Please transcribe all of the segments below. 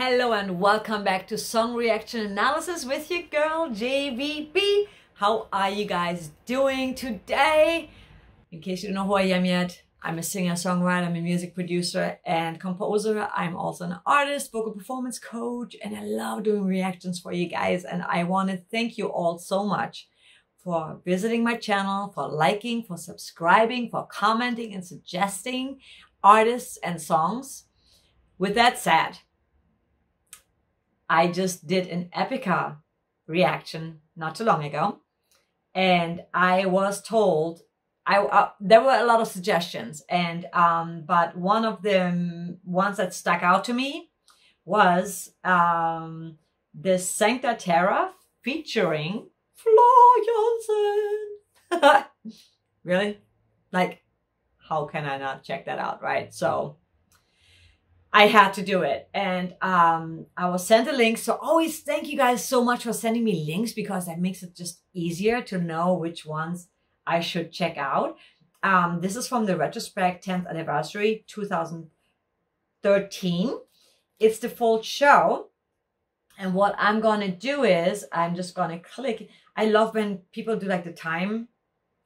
Hello and welcome back to Song Reaction Analysis with your girl JVB. How are you guys doing today? In case you don't know who I am yet, I'm a singer, songwriter, I'm a music producer and composer. I'm also an artist, vocal performance coach, and I love doing reactions for you guys. And I want to thank you all so much for visiting my channel, for liking, for subscribing, for commenting and suggesting artists and songs. With that said, I just did an EPICA reaction not too long ago, and I was told there were a lot of suggestions, and but one of the ones that stuck out to me was the Sancta Terra featuring Jansen. Really? Like, how can I not check that out, right? So I had to do it, and I was sent a link. So always thank you guys so much for sending me links, because that makes it just easier to know which ones I should check out. This is from the retrospect 10th anniversary 2013. It's the full show, and what I'm gonna do is I'm just gonna click. I love when people do like the time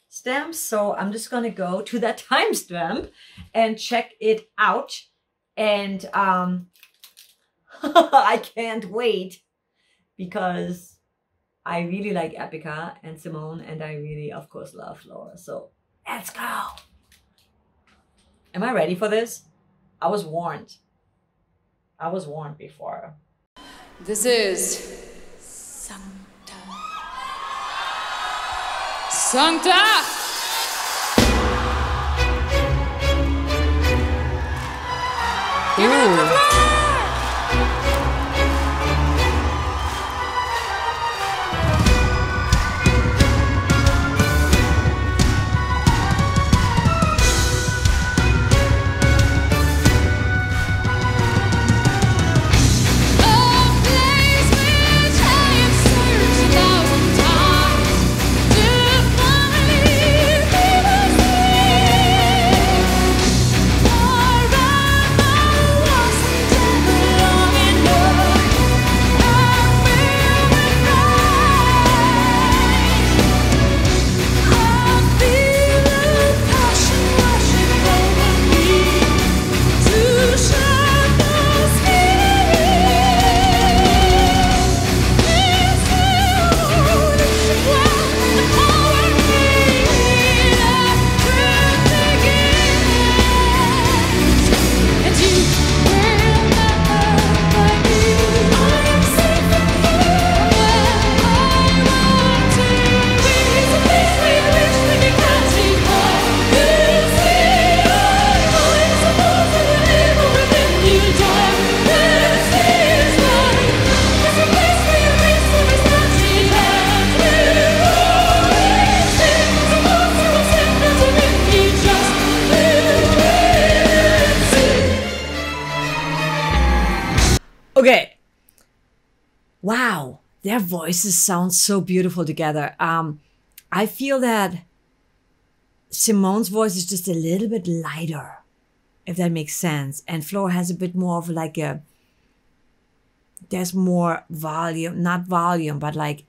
stamps, so I'm just gonna go to that timestamp and check it out. And I can't wait, because I really like EPICA and Simone, and I really, of course, love Flora. So let's go. Am I ready for this? I was warned. I was warned before. This is Sancta. Sancta! Give it up for Flora! Okay. Wow, their voices sound so beautiful together. I feel that Simone's voice is just a little bit lighter, if that makes sense. And Flora has a bit more of like there's more volume, not volume, but like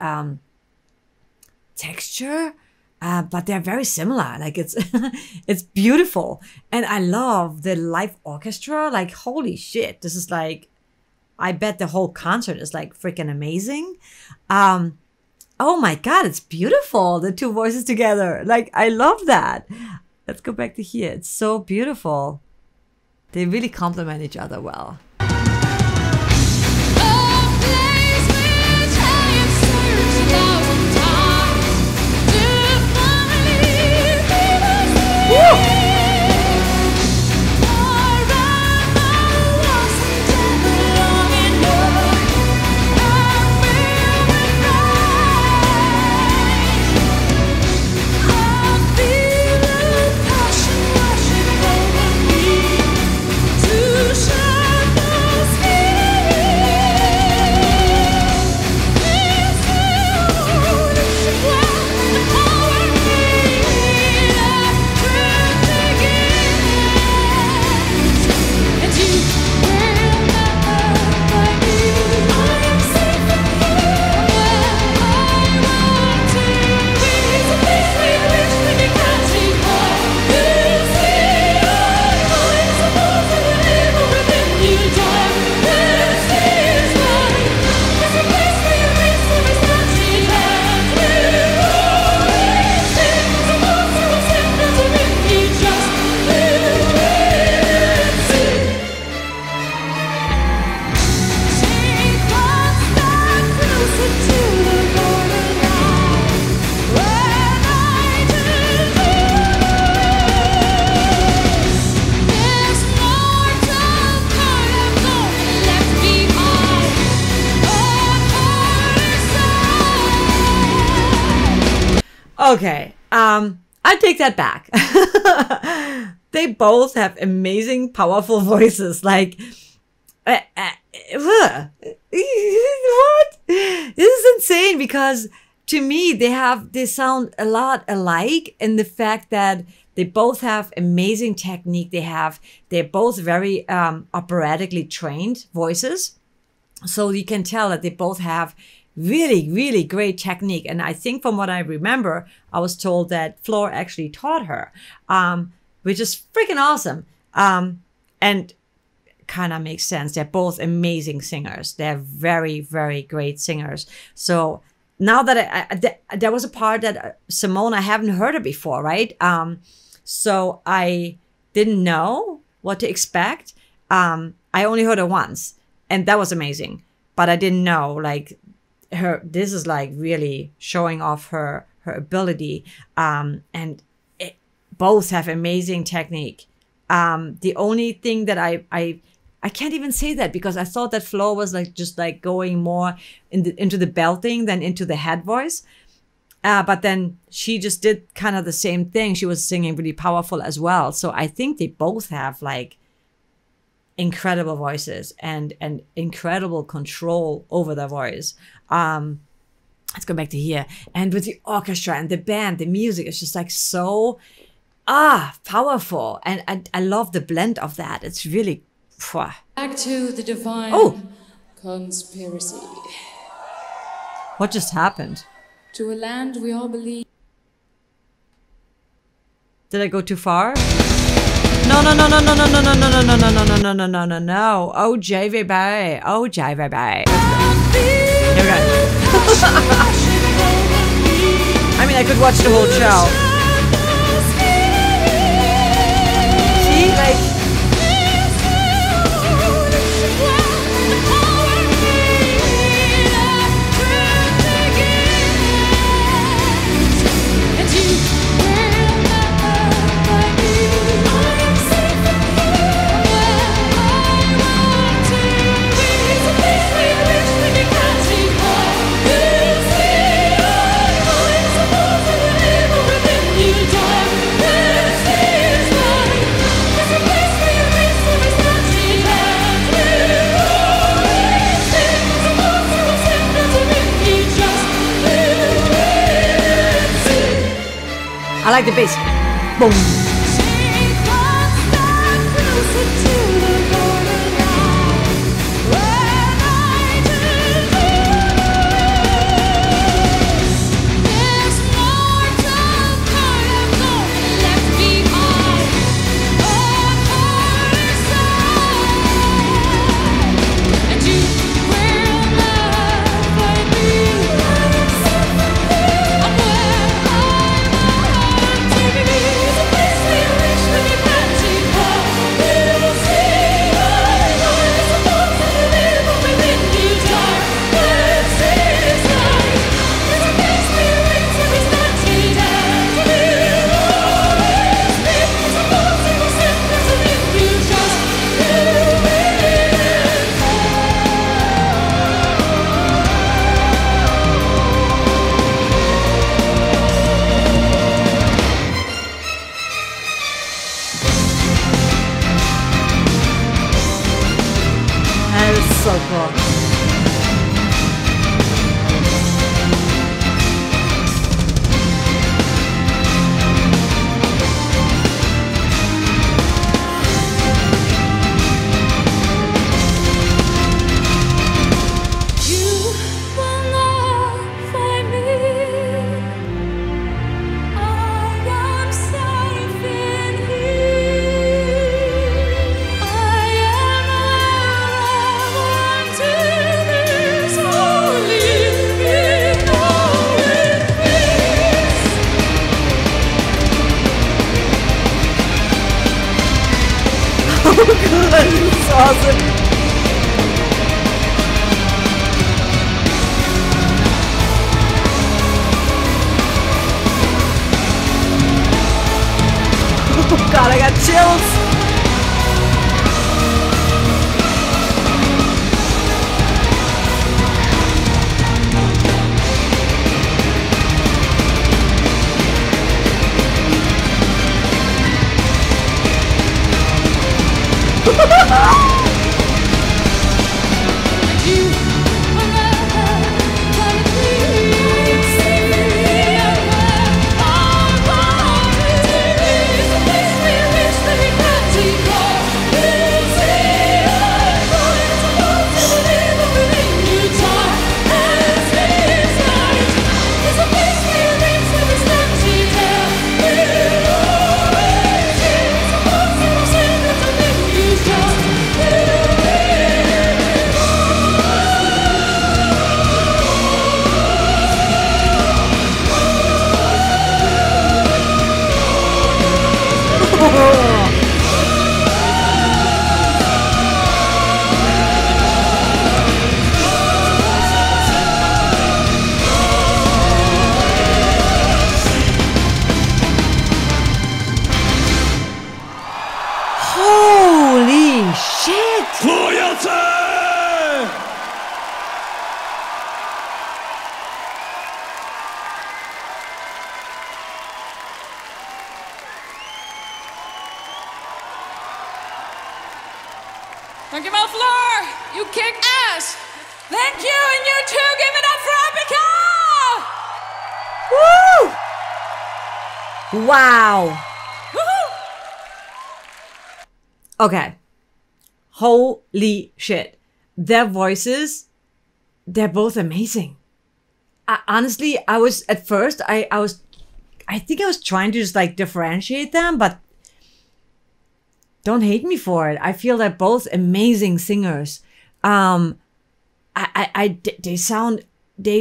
texture. But they're very similar. Like it's it's beautiful. And I love the live orchestra. Like, holy shit, this is like, I bet the whole concert is like freaking amazing. Oh my God, it's beautiful. The two voices together. Like, I love that. Let's go back to here. It's so beautiful. They really complement each other well. Woo! Shine Okay. I take that back. They both have amazing, powerful voices. Like, what? This is insane because to me, they sound a lot alike in the fact that they both have amazing technique. They're both very operatically trained voices. So you can tell that they both have really, really great technique. And I think from what I remember, I was told that Floor actually taught her, which is freaking awesome. And kind of makes sense. They're both amazing singers. They're very, very great singers. So now that there was a part that Simone, I haven't heard it before, right? So I didn't know what to expect. I only heard it once, and that was amazing. But I didn't know, like, this is like really showing off her ability. And both have amazing technique. The only thing that I can't even say that because I thought that Flo was like just like going more into the belting than into the head voice. But then she just did kind of the same thing. She was singing really powerful as well. So I think they both have like incredible voices and incredible control over their voice. Let's go back to here. And with the orchestra and the band, the music is just like so powerful. And I love the blend of that. It's really Back to the divine conspiracy. What just happened? To a land we all believe. Did I go too far? No. Oh, JVB. Oh, JVB. Here we go. I mean, I could watch the whole show. See, like... I like the bass. Boom. So cool. It's awesome. Oh God, I got chills. Holy shit! Jansen! Dankjewel, Floor. You kick ass. Thank you, and you too. Give it up for EPICA. Woo! Wow. Okay. Holy shit. Their voices, they're both amazing. Honestly, I was at first, I think I was trying to just like differentiate them, but don't hate me for it. I feel they're both amazing singers. They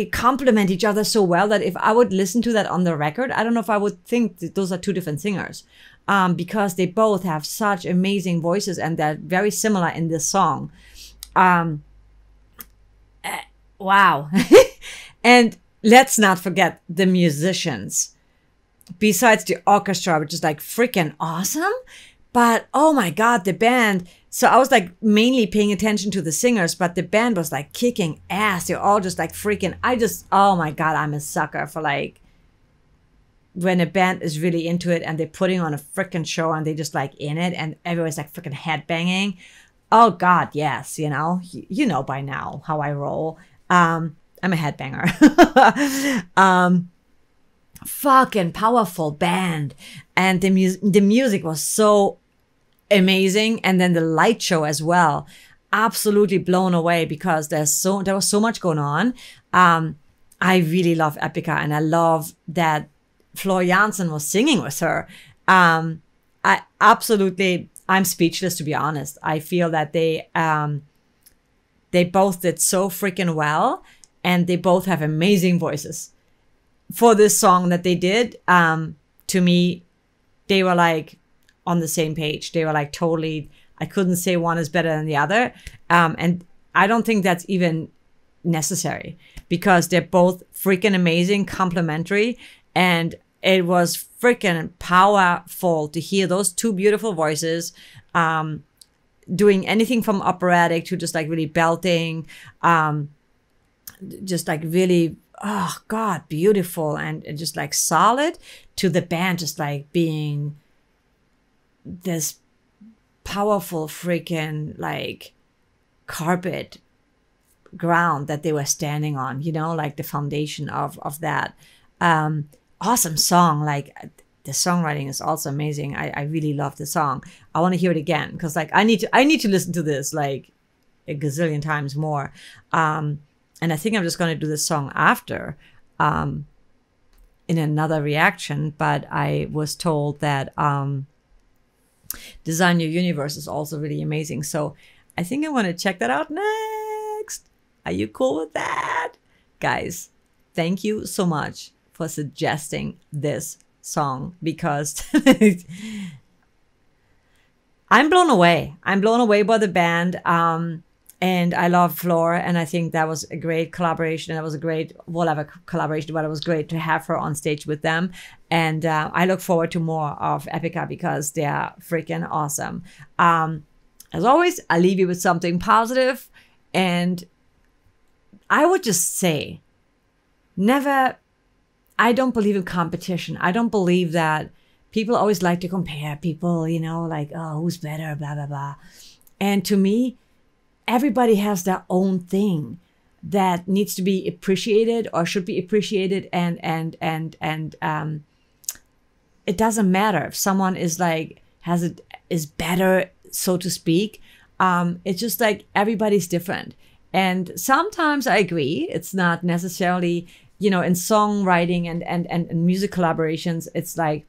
complement each other so well that if I would listen to that on the record, I don't know if I would think that those are two different singers. Because they both have such amazing voices and they're very similar in this song. Wow. And let's not forget the musicians. Besides the orchestra, which is like freaking awesome. But oh my God, the band. So I was like mainly paying attention to the singers, but the band was like kicking ass. They're all just like freaking, oh my God, I'm a sucker for like, when a band is really into it and they're putting on a freaking show and they just like in it and everyone's like freaking headbanging. Oh God, yes, you know by now how I roll. I'm a headbanger. Fucking powerful band, and the music was so amazing, and then the light show as well. Absolutely blown away because there was so much going on. I really love EPICA, and I love that Floor Jansen was singing with her. I'm speechless, to be honest. I feel that they both did so freaking well, and they both have amazing voices for this song that they did. To me, they were like on the same page. They were like totally, I couldn't say one is better than the other. And I don't think that's even necessary because they're both freaking amazing, complimentary. And it was freaking powerful to hear those two beautiful voices doing anything from operatic to just like really belting, just like really, oh God, beautiful and just like solid, to the band just like being this powerful freaking like carpet ground that they were standing on, like the foundation of that. Awesome song. Like the songwriting is also amazing. I really love the song. I want to hear it again because like I need to listen to this like a gazillion times more. And I think I'm just going to do this song after in another reaction. But I was told that Design Your Universe is also really amazing. So I think I want to check that out next. Are you cool with that? Guys, thank you so much for suggesting this song because I'm blown away. I'm blown away by the band. And I love Floor, and I think that was a great collaboration. That was a great, whatever collaboration, but it was great to have her on stage with them. And I look forward to more of EPICA because they're freaking awesome. As always, I leave you with something positive, and I would just say, I don't believe in competition. I don't believe that people always like to compare people, like, oh, who's better, blah, blah, blah. And to me, everybody has their own thing that needs to be appreciated or should be appreciated. And it doesn't matter if someone is like, is better, so to speak. It's just like everybody's different. And sometimes I agree, it's not necessarily, in songwriting and music collaborations, it's like,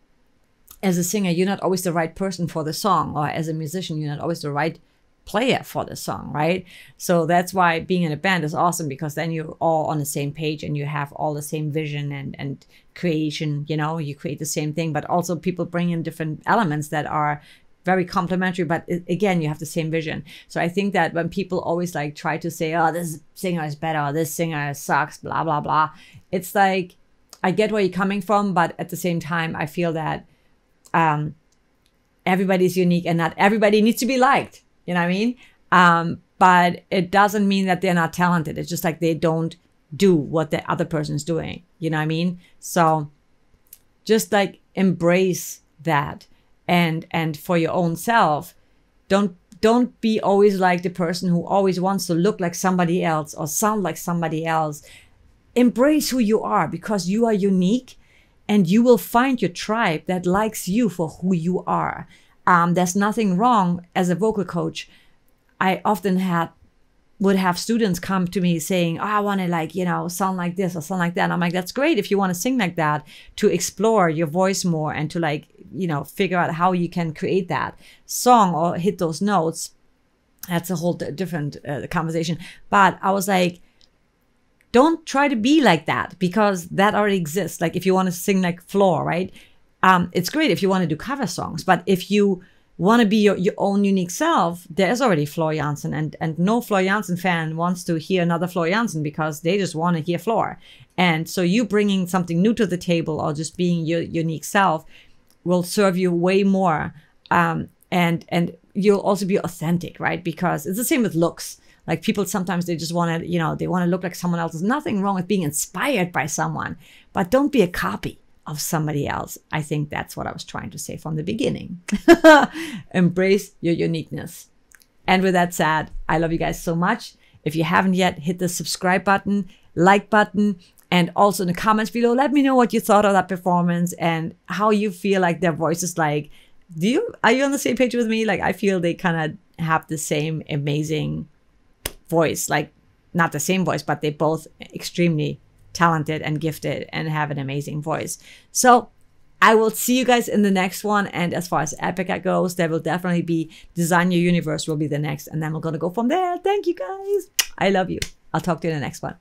as a singer, you're not always the right person for the song, or as a musician, you're not always the right player for the song, right? So that's why being in a band is awesome, because then you're all on the same page and you have all the same vision and creation, you create the same thing, but also people bring in different elements that are very complementary, but again, you have the same vision. So I think that when people always like try to say, oh, this singer is better, or this singer sucks, blah, blah, blah. It's like, I get where you're coming from, but at the same time, I feel that everybody's unique and not everybody needs to be liked. You know what I mean? But it doesn't mean that they're not talented. It's just like they don't do what the other person's doing. You know what I mean? So just like embrace that. And for your own self, don't be always like the person who always wants to look like somebody else or sound like somebody else. Embrace who you are, because you are unique, and you will find your tribe that likes you for who you are. There's nothing wrong. As a vocal coach, I often would have students come to me saying, oh, I want to sound like this or sound like that. And I'm like, that's great if you want to sing like that, to explore your voice more and to figure out how you can create that song or hit those notes. That's a whole different conversation. But I was like, don't try to be like that, because that already exists. Like if you want to sing like Floor, right? It's great if you want to do cover songs, but if you want to be your own unique self, there's already Floor Jansen, and no Floor Jansen fan wants to hear another Floor Jansen, because they just want to hear Floor. And so you bringing something new to the table, or just being your unique self, will serve you way more. And you'll also be authentic, right? Because it's the same with looks. Like people sometimes they just want to, they want to look like someone else. There's nothing wrong with being inspired by someone, but don't be a copy of somebody else. I think that's what I was trying to say from the beginning. Embrace your uniqueness. And with that said, I love you guys so much. If you haven't yet, hit the subscribe button, like button, and also in the comments below, let me know what you thought of that performance and how you feel like their voice is like. Are you on the same page with me? Like, I feel they kind of have the same amazing voice, like not the same voice, but they're both extremely talented and gifted and have an amazing voice. So I will see you guys in the next one. And as far as EPICA goes, there will definitely be Design Your Universe will be the next. And then we're going to go from there. Thank you guys. I love you. I'll talk to you in the next one.